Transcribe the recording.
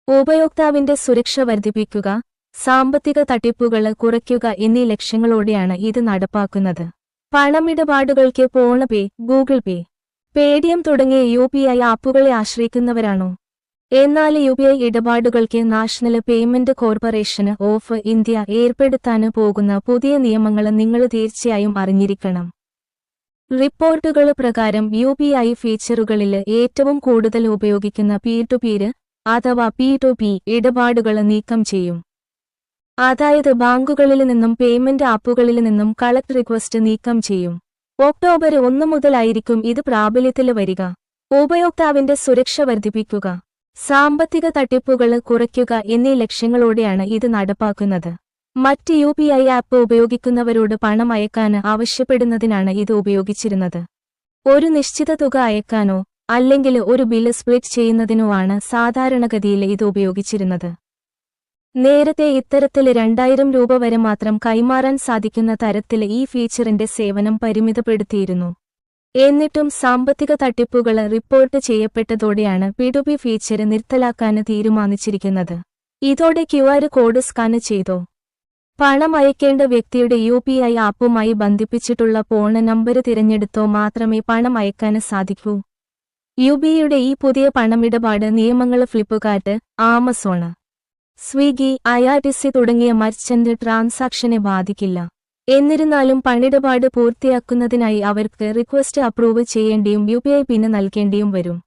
ഉപയോക്താവിന്റെ സുരക്ഷ വർദ്ധിപ്പിക്കുക, സാമ്പത്തിക തട്ടിപ്പുകൾ കുറയ്ക്കുക എന്നീ ലക്ഷ്യങ്ങളോടെയാണ് ഇത് നടപ്പാക്കുന്നത്. പണമിടപാടുകൾക്ക് ഫോൺപേ, ഗൂഗിൾ പേ, പേടിഎം തുടങ്ങിയ UPI ആപ്പുകളെ ആശ്രയിക്കുന്നവരാണോ? എന്നാൽ UPI ഇടപാടുകൾക്ക് national payment corporation of India ഏർപ്പെടുത്താൻ പോകുന്ന പുതിയ നിയമങ്ങൾ നിങ്ങൾ തീർച്ചയായും അറിഞ്ഞിരിക്കണം. റിപ്പോർട്ടുകൾ പ്രകാരം UPI ഫീച്ചറുകളിൽ ഏറ്റവും കൂടുതൽ ഉപയോഗിക്കുന്ന പീർ-ടു-പീർ അഥവാ P2P ഇടപാടുകൾ നീക്കം ചെയ്യും. അതായത് ബാങ്കുകളിൽ നിന്നും പേയ്മെന്റ് ആപ്പുകളിൽ നിന്നും കളക്ട് റിക്വസ്റ്റ് നീക്കം ചെയ്യും. ഒക്ടോബർ 1 മുതലായിരിക്കും ഇത് പ്രാബല്യത്തിൽ വരിക. ഉപയോക്താവിന്റെ സുരക്ഷ വർദ്ധിപ്പിക്കുക, സാമ്പത്തിക തട്ടിപ്പുകൾ കുറയ്ക്കുക എന്നീ ലക്ഷ്യങ്ങളോടെയാണ് ഇത് നടപ്പാക്കുന്നത്. മറ്റ് UPI ആപ്പ് ഉപയോഗിക്കുന്നവരോട് പണം അയക്കാൻ ആവശ്യപ്പെടുന്നതിനാണ് ഇത് ഉപയോഗിച്ചിരുന്നത്. ഒരു നിശ്ചിത തുക അയക്കാനോ അല്ലെങ്കിൽ ഒരു ബില്ല് സ്പ്ലിറ്റ് ചെയ്യുന്നതിനോ ആണ് സാധാരണഗതിയിൽ ഇത് ഉപയോഗിച്ചിരുന്നത്. നേരത്തെ ഇത്തരത്തിൽ 2000 രൂപ വരെ മാത്രം കൈമാറാൻ സാധിക്കുന്ന തരത്തിൽ ഈ ഫീച്ചറിന്റെ സേവനം പരിമിതപ്പെടുത്തിയിരുന്നു. എന്നിട്ടും സാമ്പത്തിക തട്ടിപ്പുകൾ റിപ്പോർട്ട് ചെയ്യപ്പെട്ടതോടെയാണ് P2P ഫീച്ചർ നിർത്തലാക്കാൻ തീരുമാനിച്ചിരിക്കുന്നത്. ഇതോടെ QR കോഡ് സ്കാൻ ചെയ്തോ പണം അയക്കേണ്ട വ്യക്തിയുടെ UPI ആപ്പുമായി ബന്ധിപ്പിച്ചിട്ടുള്ള ഫോൺ നമ്പർ തിരഞ്ഞെടുത്തോ മാത്രമേ പണം അയക്കാൻ സാധിക്കൂ. UPIയുടെ ഈ പുതിയ പണമിടപാട് നിയമങ്ങൾ ഫ്ലിപ്കാർട്ട്, ആമസോൺ, സ്വിഗ്ഗി, IRCTC തുടങ്ങിയ മർച്ചന്റ് ട്രാൻസാക്ഷനെ ബാധിക്കില്ല. എന്നിരുന്നാലും പണിടപാട് പൂർത്തിയാക്കുന്നതിനായി അവർക്ക് റിക്വസ്റ്റ് അപ്രൂവ് ചെയ്യേണ്ടിയും UPI പിൻ നൽകേണ്ടിയും വരും.